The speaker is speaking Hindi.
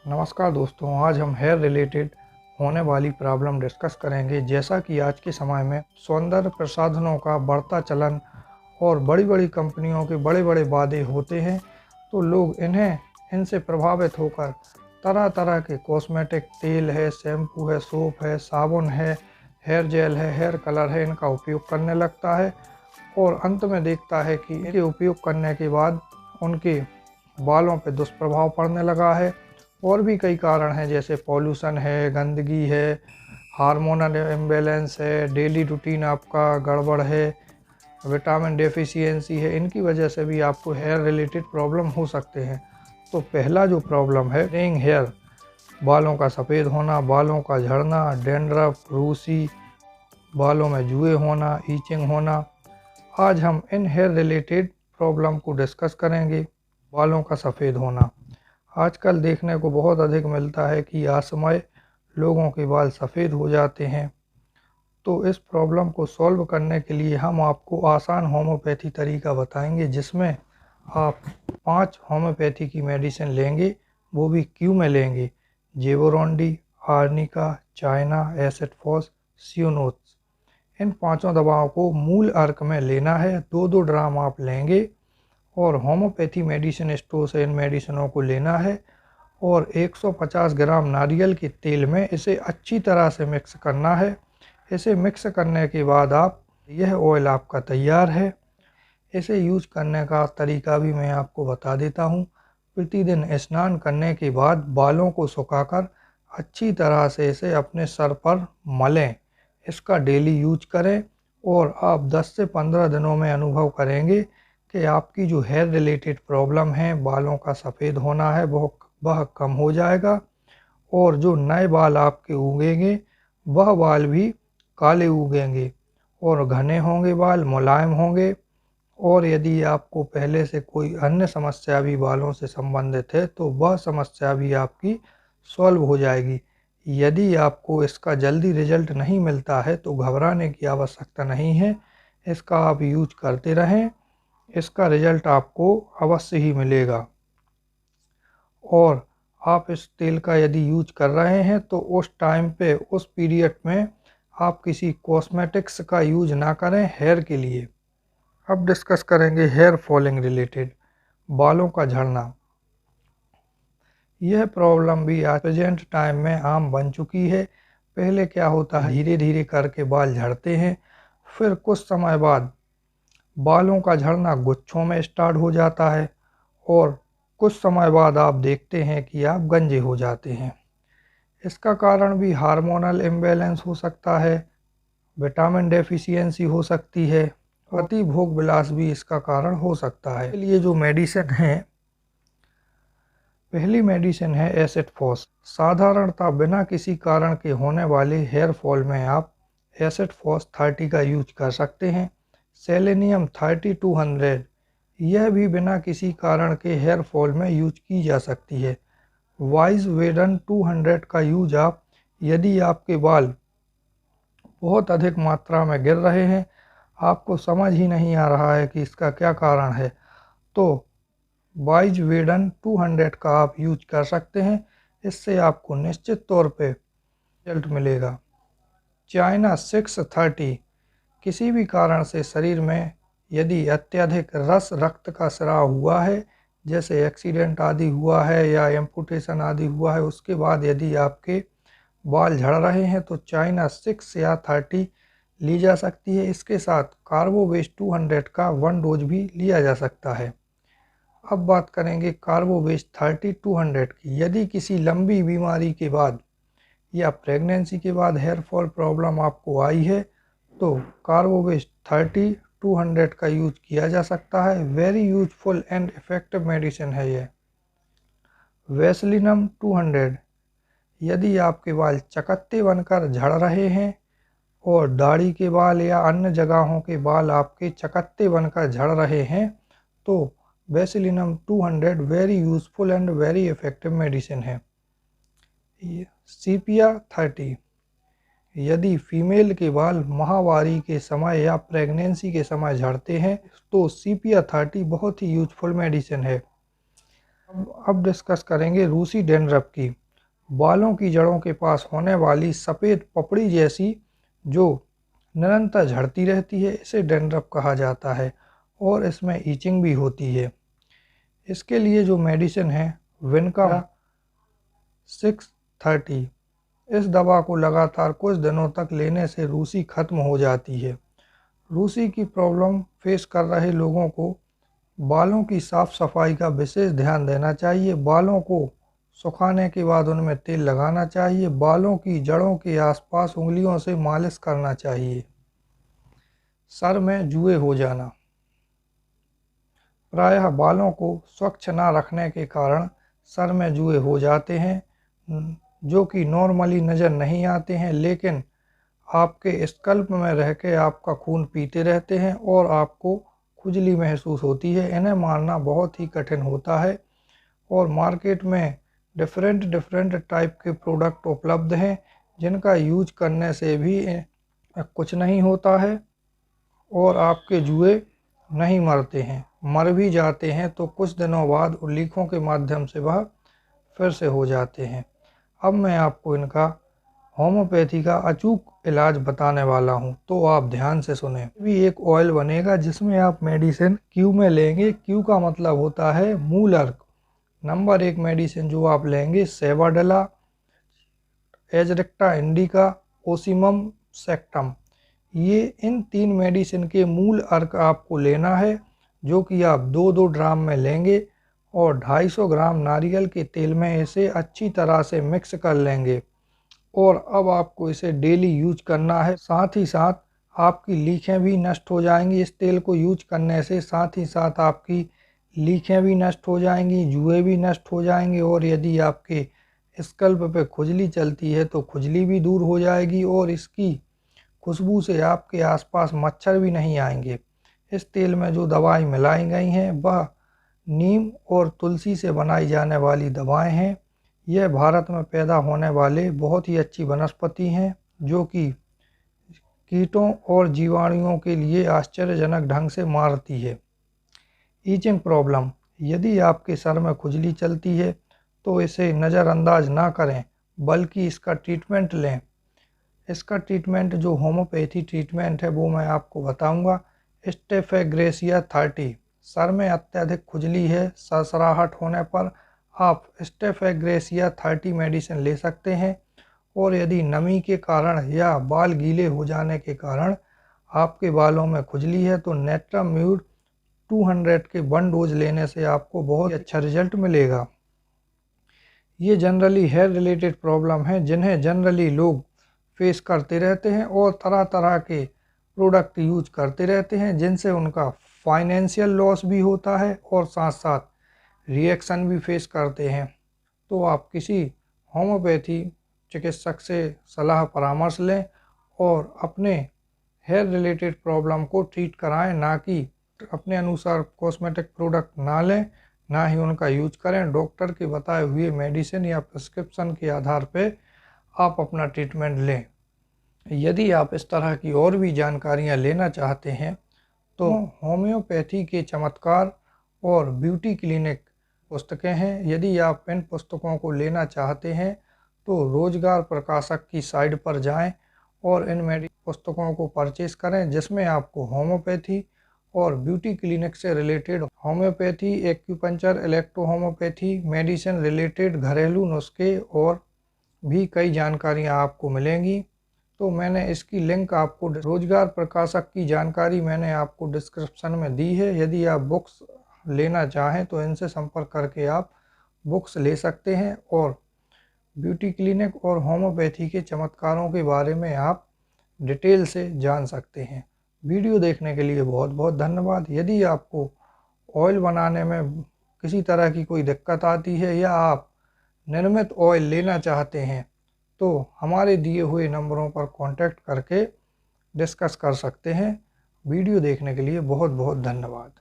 नमस्कार दोस्तों, आज हम हेयर रिलेटेड होने वाली प्रॉब्लम डिस्कस करेंगे। जैसा कि आज के समय में सौंदर्य प्रसाधनों का बढ़ता चलन और बड़ी बड़ी कंपनियों के बड़े बड़े वादे होते हैं, तो लोग इनसे प्रभावित होकर तरह तरह के कॉस्मेटिक तेल है, शैम्पू है, सोप है, साबुन है, हेयर जेल है, हेयर कलर है, इनका उपयोग करने लगता है और अंत में देखता है कि इनके उपयोग करने के बाद उनके बालों पर दुष्प्रभाव पड़ने लगा है। और भी कई कारण हैं, जैसे पॉल्यूशन है, गंदगी है, हार्मोनल इम्बैलेंस है, डेली रूटीन आपका गड़बड़ है, विटामिन डेफिशिएंसी है। इनकी वजह से भी आपको हेयर रिलेटेड प्रॉब्लम हो सकते हैं। तो पहला जो प्रॉब्लम है, ग्रेइंग हेयर, बालों का सफ़ेद होना, बालों का झड़ना, डैंड्रफ, रूसी, बालों में जुए होना, ईचिंग होना। आज हम इन हेयर रिलेटेड प्रॉब्लम को डिस्कस करेंगे। बालों का सफ़ेद होना आजकल देखने को बहुत अधिक मिलता है कि असमय लोगों के बाल सफ़ेद हो जाते हैं। तो इस प्रॉब्लम को सॉल्व करने के लिए हम आपको आसान होम्योपैथी तरीका बताएंगे, जिसमें आप 5 होम्योपैथी की मेडिसिन लेंगे, वो भी क्यू में लेंगे। जेवोरोंडी, आर्निका, चाइना, एसिड फॉस, सियोनोट्स। इन पांचों दवाओं को मूल अर्क में लेना है। 2-2 ड्राम आप लेंगे और होम्योपैथी मेडिसिन स्टोर से इन मेडिसिनों को लेना है और 150 ग्राम नारियल के तेल में इसे अच्छी तरह से मिक्स करना है। इसे मिक्स करने के बाद यह ऑयल आपका तैयार है। इसे यूज करने का तरीका भी मैं आपको बता देता हूँ। प्रतिदिन स्नान करने के बाद बालों को सुखाकर अच्छी तरह से इसे अपने सर पर मलें। इसका डेली यूज करें और आप 10 से 15 दिनों में अनुभव करेंगे कि आपकी जो हेयर रिलेटेड प्रॉब्लम है, बालों का सफ़ेद होना है, वह कम हो जाएगा और जो नए बाल आपके उगेंगे वह बाल भी काले उगेंगे और घने होंगे, बाल मुलायम होंगे। और यदि आपको पहले से कोई अन्य समस्या भी बालों से संबंधित है तो वह समस्या भी आपकी सॉल्व हो जाएगी। यदि आपको इसका जल्दी रिजल्ट नहीं मिलता है तो घबराने की आवश्यकता नहीं है। इसका आप यूज करते रहें, इसका रिजल्ट आपको अवश्य ही मिलेगा। और आप इस तेल का यदि यूज कर रहे हैं तो उस टाइम पे, उस पीरियड में आप किसी कॉस्मेटिक्स का यूज ना करें हेयर के लिए। अब डिस्कस करेंगे हेयर फॉलिंग रिलेटेड, बालों का झड़ना। यह प्रॉब्लम भी आज प्रेजेंट टाइम में आम बन चुकी है। पहले क्या होता है, धीरे धीरे करके बाल झड़ते हैं, फिर कुछ समय बाद बालों का झड़ना गुच्छों में स्टार्ट हो जाता है और कुछ समय बाद आप देखते हैं कि आप गंजे हो जाते हैं। इसका कारण भी हार्मोनल इम्बैलेंस हो सकता है, विटामिन डेफिशिएंसी हो सकती है, अति भोग विलास भी इसका कारण हो सकता है। इसके लिए जो मेडिसिन है, पहली मेडिसिन है एसिड फॉस। साधारणतः बिना किसी कारण के होने वाले हेयर फॉल में आप एसिड फॉस 30 का यूज कर सकते हैं। सेलेनियम 3200, यह भी बिना किसी कारण के हेयर फॉल में यूज की जा सकती है। वाइज वेडन 200 का यूज आप, यदि आपके बाल बहुत अधिक मात्रा में गिर रहे हैं, आपको समझ ही नहीं आ रहा है कि इसका क्या कारण है, तो वाइज वेडन 200 का आप यूज कर सकते हैं। इससे आपको निश्चित तौर पे रिजल्ट मिलेगा। चाइना 630, किसी भी कारण से शरीर में यदि अत्यधिक रक्त का स्राव हुआ है, जैसे एक्सीडेंट आदि हुआ है या एम्पुटेशन आदि हुआ है, उसके बाद यदि आपके बाल झड़ रहे हैं तो चाइना 6 या 30 ली जा सकती है। इसके साथ कार्बोवेस्ट 200 का 1 डोज भी लिया जा सकता है। अब बात करेंगे कार्बोवेस्ट 30-200 की। यदि किसी लंबी बीमारी के बाद या प्रेगनेंसी के बाद हेयर फॉल प्रॉब्लम आपको आई है तो कार्बोवेस्ट 30-200 का यूज किया जा सकता है। Very useful and effective medicine है यह। वैसलिनम 200, यदि आपके बाल चकत्ते बनकर झड़ रहे हैं और दाढ़ी के बाल या अन्य जगहों के बाल आपके चकत्ते बनकर झड़ रहे हैं तो वैसलिनम 200 very useful and very effective medicine है। सीपिया 30, यदि फीमेल के बाल माहवारी के समय या प्रेगनेंसी के समय झड़ते हैं तो सीपिया 30 बहुत ही यूजफुल मेडिसिन है। अब डिस्कस करेंगे रूसी डैंड्रफ की। बालों की जड़ों के पास होने वाली सफ़ेद पपड़ी जैसी जो निरंतर झड़ती रहती है, इसे डैंड्रफ कहा जाता है और इसमें ईचिंग भी होती है। इसके लिए जो मेडिसिन है विनका 630, इस दवा को लगातार कुछ दिनों तक लेने से रूसी खत्म हो जाती है। रूसी की प्रॉब्लम फेस कर रहे लोगों को बालों की साफ सफाई का विशेष ध्यान देना चाहिए। बालों को सुखाने के बाद उनमें तेल लगाना चाहिए। बालों की जड़ों के आसपास उंगलियों से मालिश करना चाहिए। सर में जुए हो जाना, प्रायः बालों को स्वच्छ न रखने के कारण सर में जुए हो जाते हैं, जो कि नॉर्मली नज़र नहीं आते हैं, लेकिन आपके स्कल्प में रह के आपका खून पीते रहते हैं और आपको खुजली महसूस होती है। इन्हें मारना बहुत ही कठिन होता है और मार्केट में डिफरेंट टाइप के प्रोडक्ट उपलब्ध हैं, जिनका यूज करने से भी कुछ नहीं होता है और आपके जुए नहीं मरते हैं। मर भी जाते हैं तो कुछ दिनों बाद लीखों के माध्यम से वह फिर से हो जाते हैं। अब मैं आपको इनका होम्योपैथी का अचूक इलाज बताने वाला हूं, तो आप ध्यान से सुने। भी एक ऑयल बनेगा जिसमें आप मेडिसिन क्यू में लेंगे। क्यू का मतलब होता है मूल अर्क। नंबर 1 मेडिसिन जो आप लेंगे सेवाडेला, एजरिक्टा इंडिका, ओसिमम सेक्टम। ये इन 3 मेडिसिन के मूल अर्क आपको लेना है, जो कि आप 2-2 ड्राम में लेंगे और 250 ग्राम नारियल के तेल में इसे अच्छी तरह से मिक्स कर लेंगे और अब आपको इसे डेली यूज करना है। साथ ही साथ आपकी लीखें भी नष्ट हो जाएंगी। इस तेल को यूज करने से साथ ही साथ आपकी लीखें भी नष्ट हो जाएंगी, जुए भी नष्ट हो जाएंगे और यदि आपके स्कल्प पे खुजली चलती है तो खुजली भी दूर हो जाएगी और इसकी खुशबू से आपके आसपास मच्छर भी नहीं आएंगे। इस तेल में जो दवाई मिलाई गई हैं वह नीम और तुलसी से बनाई जाने वाली दवाएं हैं। यह भारत में पैदा होने वाले बहुत ही अच्छी वनस्पति हैं, जो कि कीटों और जीवाणुओं के लिए आश्चर्यजनक ढंग से मारती है। ईचिंग प्रॉब्लम, यदि आपके सर में खुजली चलती है तो इसे नज़रअंदाज ना करें, बल्कि इसका ट्रीटमेंट लें। इसका ट्रीटमेंट जो होम्योपैथी ट्रीटमेंट है वो मैं आपको बताऊंगा। स्टेफेग्रेसिया 30, सर में अत्यधिक खुजली है, सरसराहट होने पर आप स्टेफेग्रेसिया 30 मेडिसिन ले सकते हैं और यदि नमी के कारण या बाल गीले हो जाने के कारण आपके बालों में खुजली है तो नेट्राम्यूर 200 के 1 डोज लेने से आपको बहुत अच्छा रिजल्ट मिलेगा। ये जनरली हेयर रिलेटेड प्रॉब्लम है जिन्हें जनरली लोग फेस करते रहते हैं और तरह तरह के प्रोडक्ट यूज करते रहते हैं, जिनसे उनका फाइनेंशियल लॉस भी होता है और साथ साथ रिएक्शन भी फेस करते हैं। तो आप किसी होम्योपैथी चिकित्सक से सलाह परामर्श लें और अपने हेयर रिलेटेड प्रॉब्लम को ट्रीट कराएं, ना कि अपने अनुसार कॉस्मेटिक प्रोडक्ट ना लें, ना ही उनका यूज करें। डॉक्टर के बताए हुए मेडिसिन या प्रिस्क्रिप्शन के आधार पर आप अपना ट्रीटमेंट लें। यदि आप इस तरह की और भी जानकारियां लेना चाहते हैं तो होम्योपैथी के चमत्कार और ब्यूटी क्लिनिक पुस्तकें हैं। यदि आप इन पुस्तकों को लेना चाहते हैं तो रोजगार प्रकाशक की साइट पर जाएं और इन पुस्तकों को परचेस करें, जिसमें आपको होम्योपैथी और ब्यूटी क्लिनिक से related homeopathy, acupuncture, electro homeopathy, medicine related घरेलू नुस्खे और भी कई जानकारियां आपको मिलेंगी। तो मैंने इसकी लिंक आपको, रोजगार प्रकाशक की जानकारी मैंने आपको डिस्क्रिप्शन में दी है। यदि आप बुक्स लेना चाहें तो इनसे संपर्क करके आप बुक्स ले सकते हैं और ब्यूटी क्लिनिक और होम्योपैथी के चमत्कारों के बारे में आप डिटेल से जान सकते हैं। वीडियो देखने के लिए बहुत बहुत धन्यवाद। यदि आपको ऑयल बनाने में किसी तरह की कोई दिक्कत आती है या आप निर्मित ऑयल लेना चाहते हैं तो हमारे दिए हुए नंबरों पर कांटेक्ट करके डिस्कस कर सकते हैं। वीडियो देखने के लिए बहुत बहुत धन्यवाद।